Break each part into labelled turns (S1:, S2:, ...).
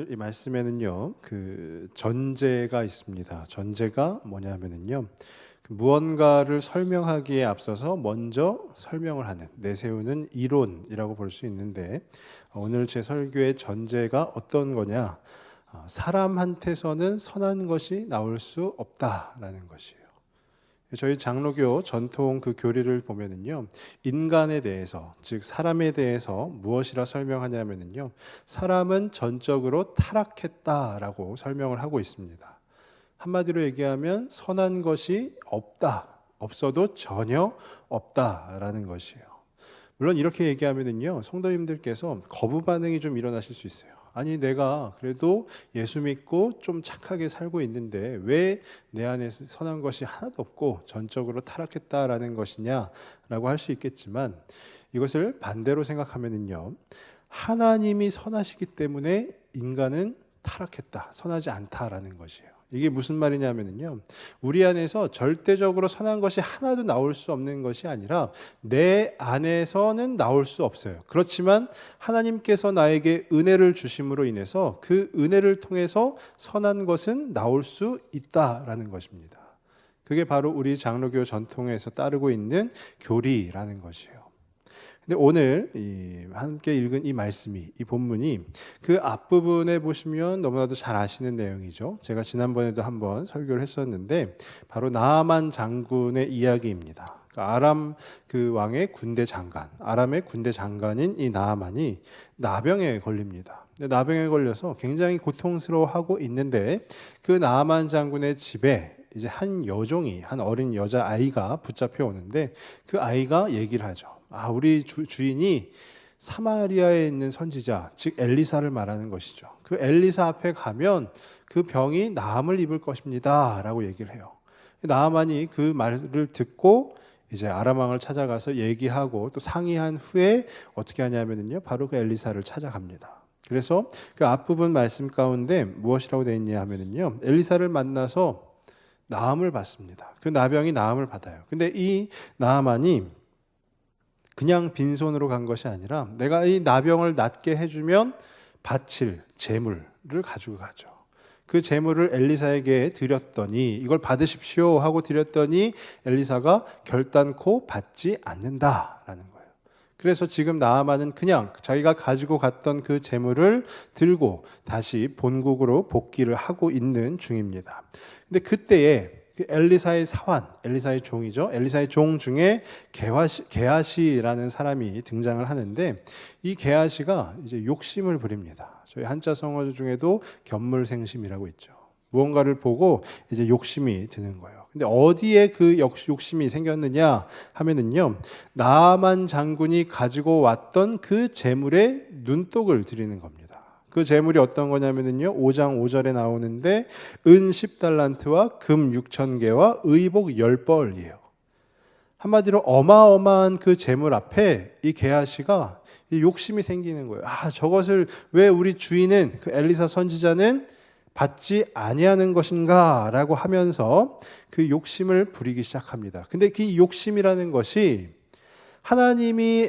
S1: 오늘 이 말씀에는요, 전제가 있습니다. 전제가 뭐냐면은요, 무언가를 설명하기에 앞서서 먼저 설명을 하는, 내세우는 이론이라고 볼 수 있는데, 오늘 제 설교의 전제가 어떤 거냐? 사람한테서는 선한 것이 나올 수 없다라는 것이에요. 저희 장로교 전통 그 교리를 보면은요, 인간에 대해서, 즉 사람에 대해서 무엇이라 설명하냐면은요, 사람은 전적으로 타락했다라고 설명을 하고 있습니다. 한마디로 얘기하면 선한 것이 없다, 없어도 전혀 없다라는 것이에요. 물론 이렇게 얘기하면은요, 성도님들께서 거부 반응이 좀 일어나실 수 있어요. 아니, 내가 그래도 예수 믿고 좀 착하게 살고 있는데 왜 내 안에 선한 것이 하나도 없고 전적으로 타락했다라는 것이냐라고 할 수 있겠지만, 이것을 반대로 생각하면은요, 하나님이 선하시기 때문에 인간은 타락했다, 선하지 않다라는 것이에요. 이게 무슨 말이냐면요, 우리 안에서 절대적으로 선한 것이 하나도 나올 수 없는 것이 아니라 내 안에서는 나올 수 없어요. 그렇지만 하나님께서 나에게 은혜를 주심으로 인해서 그 은혜를 통해서 선한 것은 나올 수 있다라는 것입니다. 그게 바로 우리 장로교 전통에서 따르고 있는 교리라는 것이에요. 근데 오늘 함께 읽은 이 말씀이, 이 본문이 그 앞부분에 보시면 너무나도 잘 아시는 내용이죠. 제가 지난번에도 한번 설교를 했었는데, 바로 나아만 장군의 이야기입니다. 아람 왕의 군대 장관, 아람의 군대 장관인 이 나아만이 나병에 걸립니다. 나병에 걸려서 굉장히 고통스러워하고 있는데, 그 나아만 장군의 집에 이제 한 여종이, 한 어린 여자 아이가 붙잡혀 오는데, 그 아이가 얘기를 하죠. 우리 주인이 사마리아에 있는 선지자, 즉 엘리사를 말하는 것이죠. 그 엘리사 앞에 가면 그 병이 나음을 입을 것입니다 라고 얘기를 해요. 나아만이 그 말을 듣고 이제 아람 왕을 찾아가서 얘기하고 또 상의한 후에 어떻게 하냐면요, 바로 그 엘리사를 찾아갑니다. 그래서 그 앞부분 말씀 가운데 무엇이라고 되어 있냐 하면요, 엘리사를 만나서 나음을 받습니다. 그 나병이 나음을 받아요. 근데 이 나아만이 그냥 빈손으로 간 것이 아니라, 내가 이 나병을 낫게 해주면 바칠 제물을 가지고 가죠. 그 제물을 엘리사에게 드렸더니, 이걸 받으십시오 하고 드렸더니 엘리사가 결단코 받지 않는다라는 거예요. 그래서 지금 나아만은 그냥 자기가 가지고 갔던 그 제물을 들고 다시 본국으로 복귀를 하고 있는 중입니다. 근데 그때에 그 엘리사의 사환, 엘리사의 종이죠. 엘리사의 종 중에 게하시라는 사람이 등장을 하는데, 이 게하시가 이제 욕심을 부립니다. 저희 한자 성어 중에도 견물생심이라고 있죠. 무언가를 보고 이제 욕심이 드는 거예요. 근데 어디에 그 욕심이 생겼느냐 하면은요, 나아만 장군이 가지고 왔던 그 제물에 눈독을 들이는 겁니다. 그 제물이 어떤 거냐면요, 5장 5절에 나오는데 은 10달란트와 금 6,000개와 의복 10벌이에요. 한마디로 어마어마한 그 제물 앞에 이 게하시가 욕심이 생기는 거예요. 저것을 왜 우리 주인은, 그 엘리사 선지자는 받지 아니하는 것인가 라고 하면서 그 욕심을 부리기 시작합니다. 근데 그 욕심이라는 것이 하나님이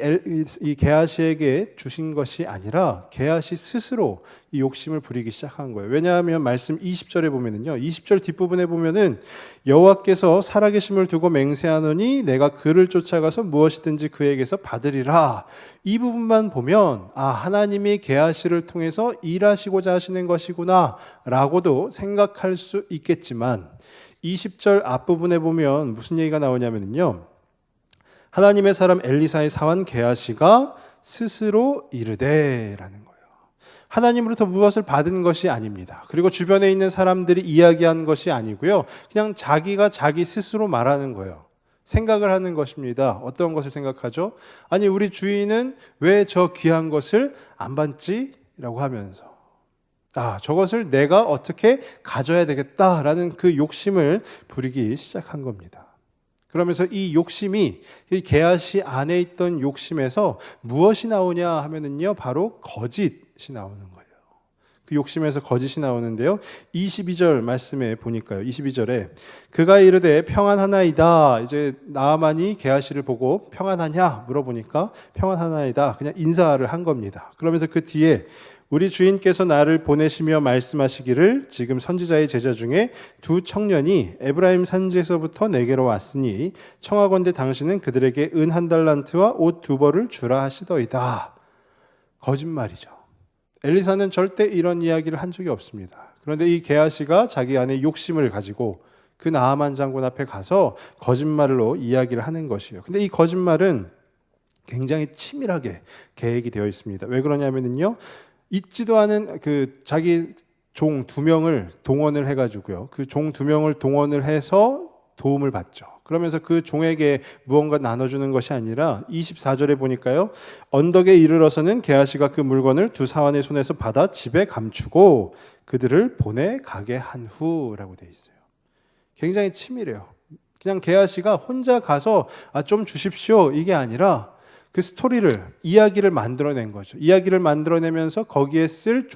S1: 이 게하시에게 주신 것이 아니라 게하시 스스로 이 욕심을 부리기 시작한 거예요. 왜냐하면 말씀 20절에 보면은요, 20절 뒷부분에 보면은 여호와께서 살아계심을 두고 맹세하노니 내가 그를 쫓아가서 무엇이든지 그에게서 받으리라. 이 부분만 보면 하나님이 게하시를 통해서 일하시고자 하시는 것이구나 라고도 생각할 수 있겠지만, 20절 앞부분에 보면 무슨 얘기가 나오냐면요, 하나님의 사람 엘리사의 사환 게하시가 스스로 이르되라는 거예요. 하나님으로부터 무엇을 받은 것이 아닙니다. 그리고 주변에 있는 사람들이 이야기한 것이 아니고요, 그냥 자기가 자기 스스로 말하는 거예요. 생각을 하는 것입니다. 어떤 것을 생각하죠? 아니, 우리 주인은 왜 저 귀한 것을 안 받지? 라고 하면서 저것을 내가 어떻게 가져야 되겠다라는 그 욕심을 부리기 시작한 겁니다. 그러면서 이 욕심이, 이 게하시 안에 있던 욕심에서 무엇이 나오냐 하면은요, 바로 거짓이 나오는 거예요. 그 욕심에서 거짓이 나오는데요, 22절 말씀에 보니까요, 22절에 그가 이르되 평안하나이다. 이제 나아만이 게하시를 보고 평안하냐 물어보니까 평안하나이다, 그냥 인사를 한 겁니다. 그러면서 그 뒤에 우리 주인께서 나를 보내시며 말씀하시기를 지금 선지자의 제자 중에 두 청년이 에브라임 산지에서부터 내게로 왔으니 청하건대 당신은 그들에게 은 1달란트와 옷 2벌을 주라 하시더이다. 거짓말이죠. 엘리사는 절대 이런 이야기를 한 적이 없습니다. 그런데 이 게하시가 자기 안에 욕심을 가지고 그 나아만 장군 앞에 가서 거짓말로 이야기를 하는 것이에요. 근데 이 거짓말은 굉장히 치밀하게 계획이 되어 있습니다. 왜 그러냐면요, 있지도 않은 그 자기 종 2명을 동원을 해가지고요, 그 종 2명을 동원을 해서 도움을 받죠. 그러면서 그 종에게 무언가 나눠주는 것이 아니라 24절에 보니까요, 언덕에 이르러서는 게하시가 그 물건을 두 사환의 손에서 받아 집에 감추고 그들을 보내 가게 한 후라고 되어 있어요. 굉장히 치밀해요. 그냥 게하시가 혼자 가서 좀 주십시오 이게 아니라 그 스토리를, 이야기를 만들어낸 거죠. 이야기를 만들어내면서 거기에 쓸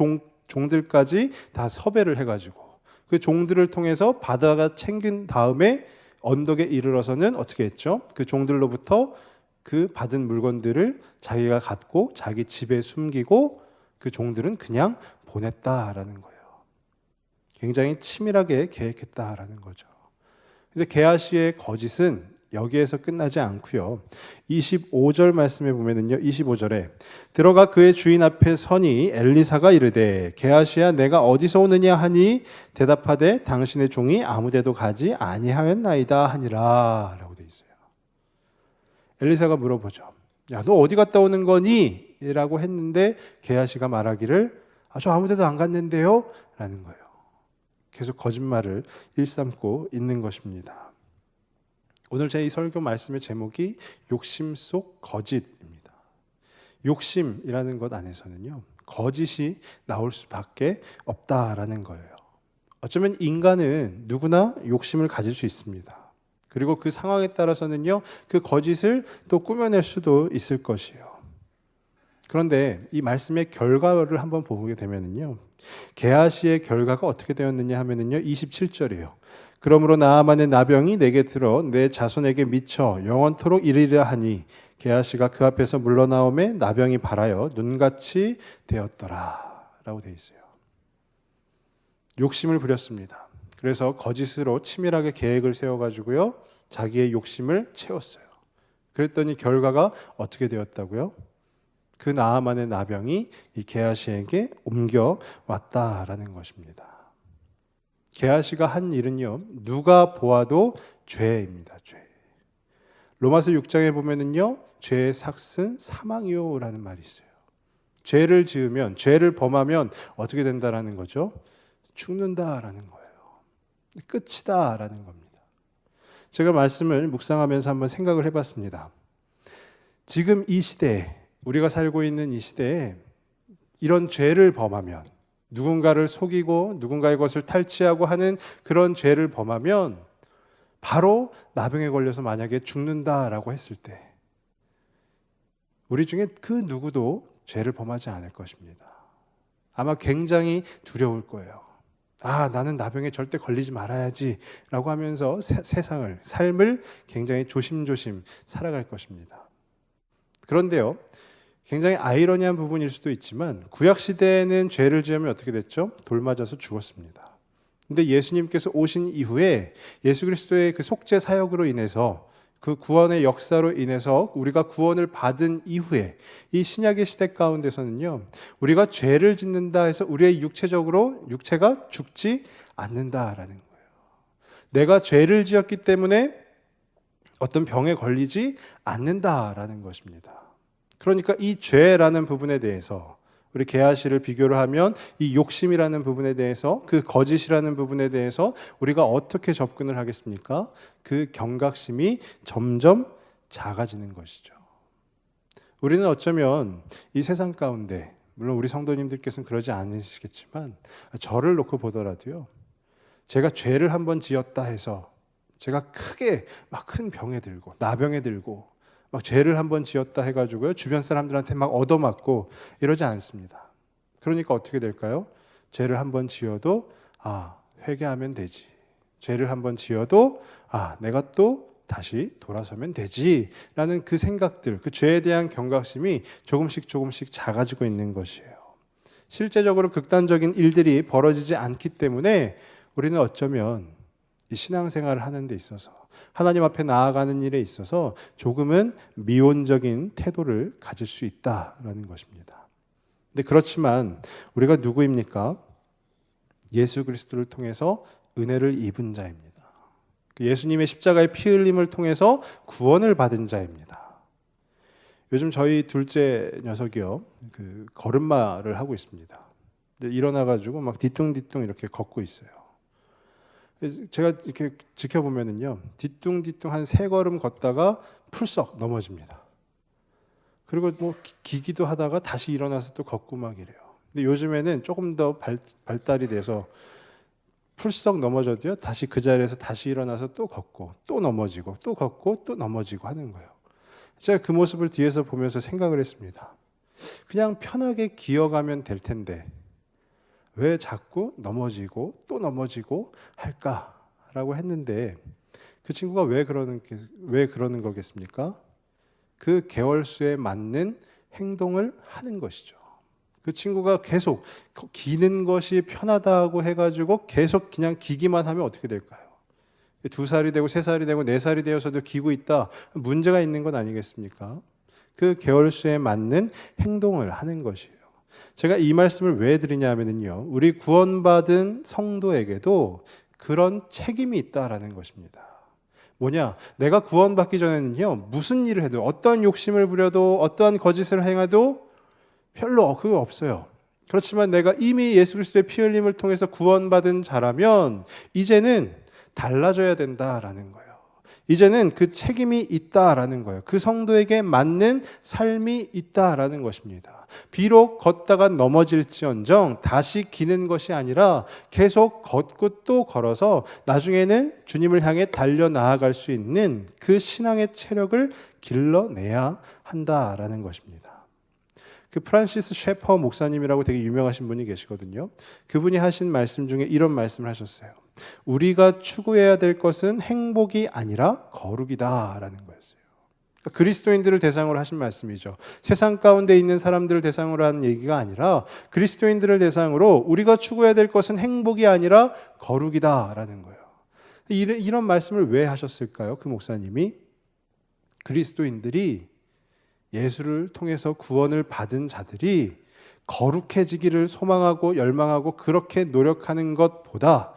S1: 종들까지 다 섭외를 해가지고 그 종들을 통해서 받아가 챙긴 다음에 언덕에 이르러서는 어떻게 했죠? 그 종들로부터 그 받은 물건들을 자기가 갖고 자기 집에 숨기고 그 종들은 그냥 보냈다라는 거예요. 굉장히 치밀하게 계획했다라는 거죠. 근데 게하시의 거짓은 여기에서 끝나지 않고요. 25절 말씀에 보면은요, 25절에 들어가 그의 주인 앞에 서니 엘리사가 이르되 게하시야 내가 어디서 오느냐 하니 대답하되 당신의 종이 아무데도 가지 아니하였나이다 하니라 라고 돼 있어요. 엘리사가 물어보죠. 야, 너 어디 갔다 오는 거니? 라고 했는데 게하시가 말하기를 저 아무데도 안 갔는데요? 라는 거예요. 계속 거짓말을 일삼고 있는 것입니다. 오늘 제 이 설교 말씀의 제목이 욕심 속 거짓입니다. 욕심이라는 것 안에서는요, 거짓이 나올 수밖에 없다라는 거예요. 어쩌면 인간은 누구나 욕심을 가질 수 있습니다. 그리고 그 상황에 따라서는요, 그 거짓을 또 꾸며낼 수도 있을 것이에요. 그런데 이 말씀의 결과를 한번 보게 되면은요, 게하시의 결과가 어떻게 되었느냐 하면은요, 27절이에요. 그러므로 나아만의 나병이 내게 들어 내 자손에게 미쳐 영원토록 이르리라 하니 게하시가 그 앞에서 물러나오매 나병이 발하여 눈같이 되었더라 라고 되어 있어요. 욕심을 부렸습니다. 그래서 거짓으로 치밀하게 계획을 세워가지고요, 자기의 욕심을 채웠어요. 그랬더니 결과가 어떻게 되었다고요? 그 나아만의 나병이 이 게하시에게 옮겨왔다라는 것입니다. 게하시가 한 일은요, 누가 보아도 죄입니다. 죄. 로마서 6장에 보면은요, 죄의 삭은 사망이요라는 말이 있어요. 죄를 지으면, 죄를 범하면 어떻게 된다라는 거죠? 죽는다라는 거예요. 끝이다라는 겁니다. 제가 말씀을 묵상하면서 한번 생각을 해봤습니다. 지금 이 시대에, 우리가 살고 있는 이 시대에 이런 죄를 범하면, 누군가를 속이고 누군가의 것을 탈취하고 하는 그런 죄를 범하면 바로 나병에 걸려서 만약에 죽는다라고 했을 때 우리 중에 그 누구도 죄를 범하지 않을 것입니다. 아마 굉장히 두려울 거예요. 나는 나병에 절대 걸리지 말아야지 라고 하면서 삶을 굉장히 조심조심 살아갈 것입니다. 그런데요, 굉장히 아이러니한 부분일 수도 있지만 구약시대에는 죄를 지으면 어떻게 됐죠? 돌 맞아서 죽었습니다. 근데 예수님께서 오신 이후에 예수 그리스도의 그 속죄 사역으로 인해서, 그 구원의 역사로 인해서 우리가 구원을 받은 이후에 이 신약의 시대 가운데서는요, 우리가 죄를 짓는다 해서 우리의 육체가 죽지 않는다라는 거예요. 내가 죄를 지었기 때문에 어떤 병에 걸리지 않는다라는 것입니다. 그러니까 이 죄라는 부분에 대해서 우리 게하시를 비교를 하면 이 욕심이라는 부분에 대해서, 그 거짓이라는 부분에 대해서 우리가 어떻게 접근을 하겠습니까? 그 경각심이 점점 작아지는 것이죠. 우리는 어쩌면 이 세상 가운데, 물론 우리 성도님들께서는 그러지 않으시겠지만 저를 놓고 보더라도요, 제가 죄를 한번 지었다 해서 제가 크게 막 큰 병에 들고 나병에 들고 막 죄를 한번 지었다 해가지고요, 주변 사람들한테 막 얻어맞고 이러지 않습니다. 그러니까 어떻게 될까요? 죄를 한번 지어도 회개하면 되지. 죄를 한번 지어도 내가 또 다시 돌아서면 되지 라는 그 생각들, 그 죄에 대한 경각심이 조금씩 작아지고 있는 것이에요. 실제적으로 극단적인 일들이 벌어지지 않기 때문에 우리는 어쩌면 이 신앙생활을 하는 데 있어서 하나님 앞에 나아가는 일에 있어서 조금은 미온적인 태도를 가질 수 있다라는 것입니다. 근데 그렇지만 우리가 누구입니까? 예수 그리스도를 통해서 은혜를 입은 자입니다. 예수님의 십자가의 피 흘림을 통해서 구원을 받은 자입니다. 요즘 저희 둘째 녀석이요, 그 걸음마를 하고 있습니다. 일어나가지고 막 뒤뚱뒤뚱 이렇게 걷고 있어요. 제가 이렇게 지켜보면은요, 뒤뚱뒤뚱 한 3걸음 걷다가 풀썩 넘어집니다. 그리고 뭐 기기도 하다가 다시 일어나서 또 걷고 막 이래요. 근데 요즘에는 조금 더 발달이 돼서 풀썩 넘어져도요, 다시 그 자리에서 다시 일어나서 또 걷고 또 넘어지고 또 걷고 또 넘어지고 하는 거예요. 제가 그 모습을 뒤에서 보면서 생각을 했습니다. 그냥 편하게 기어가면 될 텐데 왜 자꾸 넘어지고 또 넘어지고 할까라고 했는데, 그 친구가 왜 그러는 거겠습니까? 그 계월수에 맞는 행동을 하는 것이죠. 그 친구가 계속 기는 것이 편하다고 해가지고 계속 그냥 기기만 하면 어떻게 될까요? 2살이 되고 3살이 되고 4살이 되어서도 기고 있다. 문제가 있는 건 아니겠습니까? 그 계월수에 맞는 행동을 하는 것이에요. 제가 이 말씀을 왜 드리냐면요, 우리 구원받은 성도에게도 그런 책임이 있다라는 것입니다. 뭐냐? 내가 구원받기 전에는요, 무슨 일을 해도, 어떠한 욕심을 부려도, 어떠한 거짓을 행해도 별로 그거 없어요. 그렇지만 내가 이미 예수 그리스도의 피 흘림을 통해서 구원받은 자라면 이제는 달라져야 된다라는 거예요. 이제는 그 책임이 있다라는 거예요. 그 성도에게 맞는 삶이 있다라는 것입니다. 비록 걷다가 넘어질지언정 다시 기는 것이 아니라 계속 걷고 또 걸어서 나중에는 주님을 향해 달려나아갈 수 있는 그 신앙의 체력을 길러내야 한다라는 것입니다. 그 프란시스 셰퍼 목사님이라고 되게 유명하신 분이 계시거든요. 그분이 하신 말씀 중에 이런 말씀을 하셨어요. 우리가 추구해야 될 것은 행복이 아니라 거룩이다라는 거였어요. 그러니까 그리스도인들을 대상으로 하신 말씀이죠. 세상 가운데 있는 사람들을 대상으로 하는 얘기가 아니라 그리스도인들을 대상으로 우리가 추구해야 될 것은 행복이 아니라 거룩이다라는 거예요. 이런 말씀을 왜 하셨을까요? 그 목사님이 그리스도인들이, 예수를 통해서 구원을 받은 자들이 거룩해지기를 소망하고 열망하고 그렇게 노력하는 것보다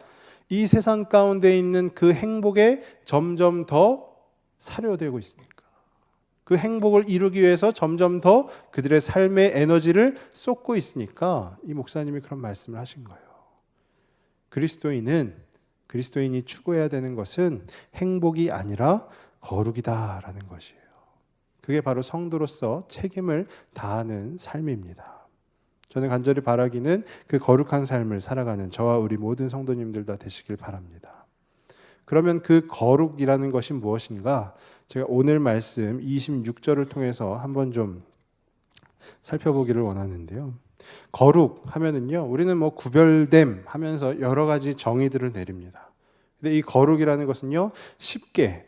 S1: 이 세상 가운데 있는 그 행복에 점점 더 사료되고 있으니까, 그 행복을 이루기 위해서 점점 더 그들의 삶의 에너지를 쏟고 있으니까 이 목사님이 그런 말씀을 하신 거예요. 그리스도인이 추구해야 되는 것은 행복이 아니라 거룩이다라는 것이에요. 그게 바로 성도로서 책임을 다하는 삶입니다. 저는 간절히 바라기는 그 거룩한 삶을 살아가는 저와 우리 모든 성도님들 다 되시길 바랍니다. 그러면 그 거룩이라는 것이 무엇인가? 제가 오늘 말씀 26절을 통해서 한번 좀 살펴보기를 원하는데요. 거룩 하면은요, 우리는 뭐 구별됨 하면서 여러 가지 정의들을 내립니다. 근데 이 거룩이라는 것은요,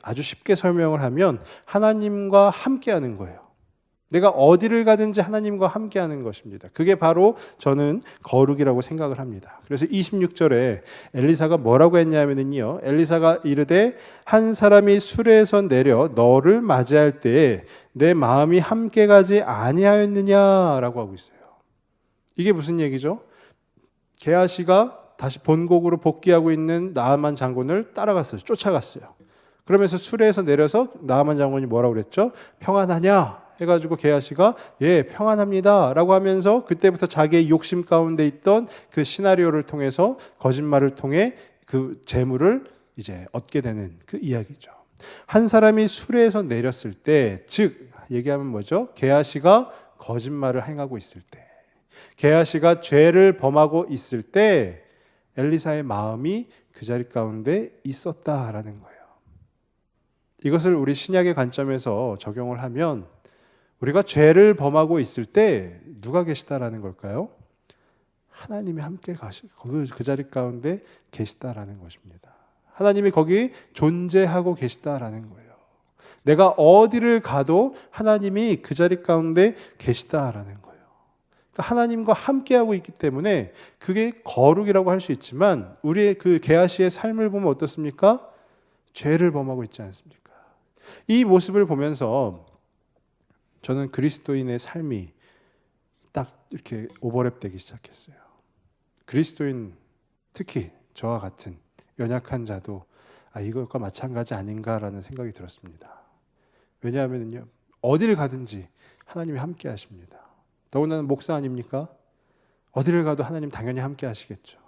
S1: 아주 쉽게 설명을 하면 하나님과 함께하는 거예요. 내가 어디를 가든지 하나님과 함께하는 것입니다. 그게 바로 저는 거룩이라고 생각을 합니다. 그래서 26절에 엘리사가 뭐라고 했냐면요, 엘리사가 이르되 한 사람이 수레에서 내려 너를 맞이할 때에 내 마음이 함께 가지 아니하였느냐라고 하고 있어요. 이게 무슨 얘기죠? 게하시가 다시 본국으로 복귀하고 있는 나아만 장군을 따라갔어요. 쫓아갔어요. 그러면서 수레에서 내려서 나아만 장군이 뭐라고 그랬죠? 평안하냐? 해가지고 게하시가 예, 평안합니다 라고 하면서 그때부터 자기의 욕심 가운데 있던 그 시나리오를 통해서, 거짓말을 통해 그 재물을 이제 얻게 되는 그 이야기죠. 한 사람이 수레에서 내렸을 때, 즉 얘기하면 뭐죠? 게하시가 거짓말을 행하고 있을 때, 게하시가 죄를 범하고 있을 때 엘리사의 마음이 그 자리 가운데 있었다라는 거예요. 이것을 우리 신약의 관점에서 적용을 하면 우리가 죄를 범하고 있을 때 누가 계시다라는 걸까요? 하나님이 함께 그 자리 가운데 계시다라는 것입니다. 하나님이 거기 존재하고 계시다라는 거예요. 내가 어디를 가도 하나님이 그 자리 가운데 계시다라는 거예요. 하나님과 함께하고 있기 때문에 그게 거룩이라고 할 수 있지만 우리의 그 게하시의 삶을 보면 어떻습니까? 죄를 범하고 있지 않습니까? 이 모습을 보면서 저는 그리스도인의 삶이 딱 이렇게 오버랩되기 시작했어요. 그리스도인, 특히 저와 같은 연약한 자도 이것과 마찬가지 아닌가라는 생각이 들었습니다. 왜냐하면요, 어디를 가든지 하나님이 함께 하십니다. 더군다나 목사 아닙니까? 어디를 가도 하나님 당연히 함께 하시겠죠.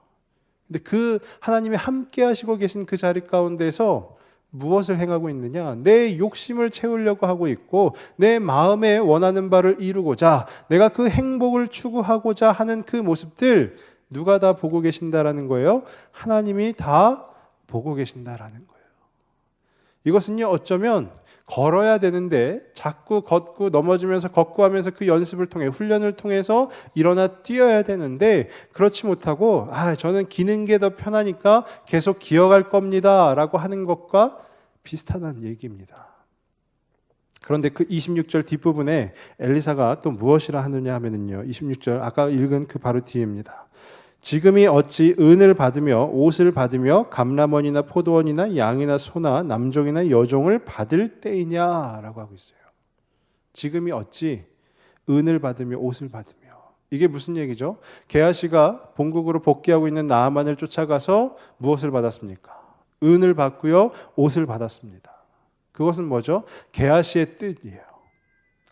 S1: 근데 그 하나님이 함께 하시고 계신 그 자리 가운데서 무엇을 행하고 있느냐? 내 욕심을 채우려고 하고 있고 내 마음에 원하는 바를 이루고자 내가 그 행복을 추구하고자 하는 그 모습들 누가 다 보고 계신다라는 거예요? 하나님이 다 보고 계신다라는 거예요. 이것은요, 어쩌면 걸어야 되는데 자꾸 걷고 넘어지면서 걷고 하면서 그 연습을 통해 훈련을 통해서 일어나 뛰어야 되는데 그렇지 못하고 저는 기는 게 더 편하니까 계속 기어갈 겁니다 라고 하는 것과 비슷하다는 얘기입니다. 그런데 그 26절 뒷부분에 엘리사가 또 무엇이라 하느냐 하면은요, 26절 아까 읽은 그 바로 뒤입니다. 지금이 어찌 은을 받으며 옷을 받으며 감람원이나 포도원이나 양이나 소나 남종이나 여종을 받을 때이냐라고 하고 있어요. 지금이 어찌 은을 받으며 옷을 받으며, 이게 무슨 얘기죠? 게하시가 본국으로 복귀하고 있는 나아만을 쫓아가서 무엇을 받았습니까? 은을 받고요, 옷을 받았습니다. 그것은 뭐죠? 게하시의 뜻이에요.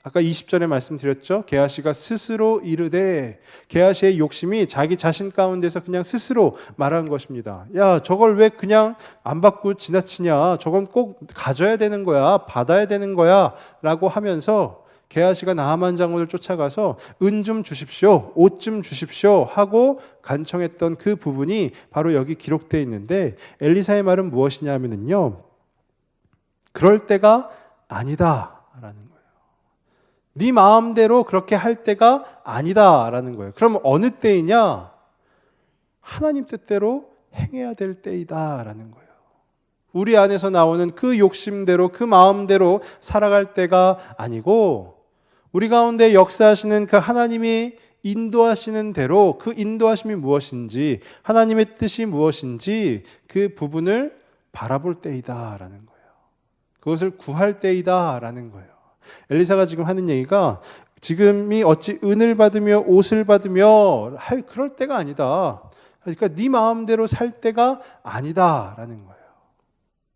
S1: 아까 20절에 말씀드렸죠. 게하시가 스스로 이르되, 게하시의 욕심이 자기 자신 가운데서 그냥 스스로 말한 것입니다. 야, 저걸 왜 그냥 안 받고 지나치냐? 저건 꼭 가져야 되는 거야. 받아야 되는 거야. 라고 하면서 게하시가 나하만 장군을 쫓아가서 은 좀 주십시오. 옷 좀 주십시오. 하고 간청했던 그 부분이 바로 여기 기록되어 있는데, 엘리사의 말은 무엇이냐 하면요, 그럴 때가 아니다 라는 거예요. 네 마음대로 그렇게 할 때가 아니다라는 거예요. 그럼 어느 때이냐? 하나님 뜻대로 행해야 될 때이다라는 거예요. 우리 안에서 나오는 그 욕심대로 그 마음대로 살아갈 때가 아니고 우리 가운데 역사하시는 그 하나님이 인도하시는 대로 그 인도하심이 무엇인지 하나님의 뜻이 무엇인지 그 부분을 바라볼 때이다라는 거예요. 그것을 구할 때이다라는 거예요. 엘리사가 지금 하는 얘기가 지금이 어찌 은을 받으며 옷을 받으며 그럴 때가 아니다. 그러니까 네 마음대로 살 때가 아니다라는 거예요.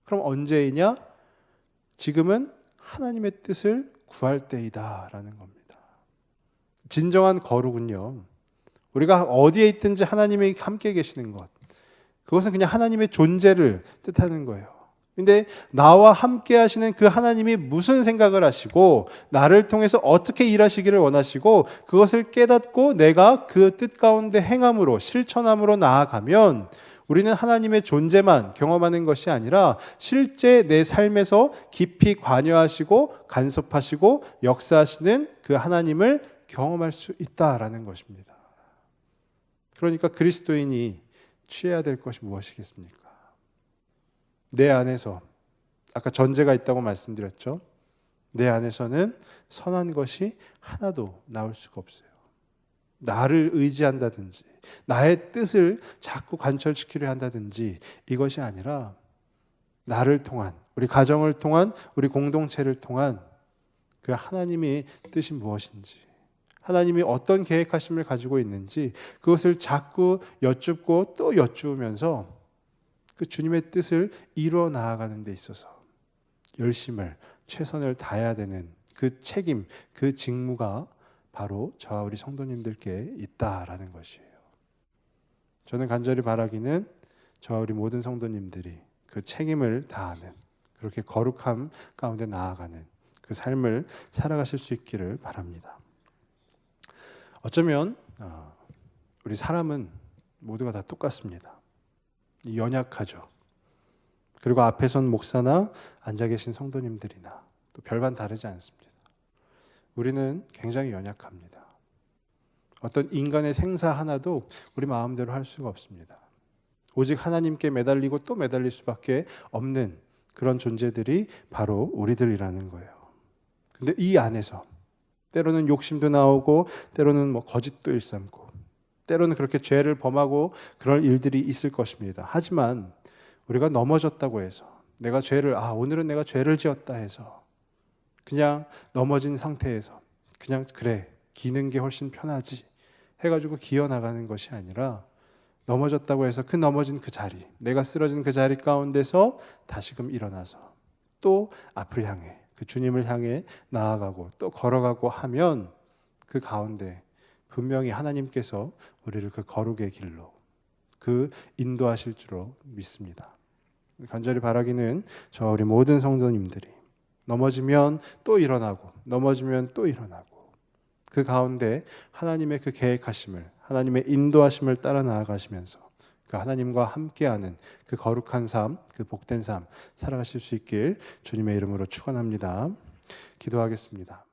S1: 그럼 언제이냐? 지금은 하나님의 뜻을 구할 때이다라는 겁니다. 진정한 거룩은요, 우리가 어디에 있든지 하나님이 함께 계시는 것, 그것은 그냥 하나님의 존재를 뜻하는 거예요. 근데 나와 함께 하시는 그 하나님이 무슨 생각을 하시고 나를 통해서 어떻게 일하시기를 원하시고 그것을 깨닫고 내가 그 뜻 가운데 행함으로 실천함으로 나아가면 우리는 하나님의 존재만 경험하는 것이 아니라 실제 내 삶에서 깊이 관여하시고 간섭하시고 역사하시는 그 하나님을 경험할 수 있다라는 것입니다. 그러니까 그리스도인이 취해야 될 것이 무엇이겠습니까? 내 안에서 아까 전제가 있다고 말씀드렸죠. 내 안에서는 선한 것이 하나도 나올 수가 없어요. 나를 의지한다든지 나의 뜻을 자꾸 관철시키려 한다든지 이것이 아니라 나를 통한, 우리 가정을 통한, 우리 공동체를 통한 그 하나님의 뜻이 무엇인지, 하나님이 어떤 계획하심을 가지고 있는지 그것을 자꾸 여쭙고 또 여쭈면서 그 주님의 뜻을 이루어 나아가는 데 있어서 열심을, 최선을 다해야 되는 그 책임, 그 직무가 바로 저와 우리 성도님들께 있다라는 것이에요. 저는 간절히 바라기는 저와 우리 모든 성도님들이 그 책임을 다하는, 그렇게 거룩함 가운데 나아가는 그 삶을 살아가실 수 있기를 바랍니다. 어쩌면 우리 사람은 모두가 다 똑같습니다. 연약하죠. 그리고 앞에 선 목사나 앉아 계신 성도님들이나 또 별반 다르지 않습니다. 우리는 굉장히 연약합니다. 어떤 인간의 생사 하나도 우리 마음대로 할 수가 없습니다. 오직 하나님께 매달리고 또 매달릴 수밖에 없는 그런 존재들이 바로 우리들이라는 거예요. 근데 이 안에서 때로는 욕심도 나오고 때로는 뭐 거짓도 일삼고 때로는 그렇게 죄를 범하고 그럴 일들이 있을 것입니다. 하지만 우리가 넘어졌다고 해서 내가 죄를 오늘은 내가 죄를 지었다 해서 그냥 넘어진 상태에서 그냥 그래 기는 게 훨씬 편하지 해가지고 기어 나가는 것이 아니라 넘어졌다고 해서 그 넘어진 그 자리, 내가 쓰러진 그 자리 가운데서 다시금 일어나서 또 앞을 향해 그 주님을 향해 나아가고 또 걸어가고 하면 그 가운데 분명히 하나님께서 우리를 그 거룩의 길로 그 인도하실 줄로 믿습니다. 간절히 바라기는 저 우리 모든 성도님들이 넘어지면 또 일어나고 넘어지면 또 일어나고 그 가운데 하나님의 그 계획하심을 하나님의 인도하심을 따라 나아가시면서 그 하나님과 함께하는 그 거룩한 삶, 그 복된 삶 살아가실 수 있길 주님의 이름으로 축원합니다. 기도하겠습니다.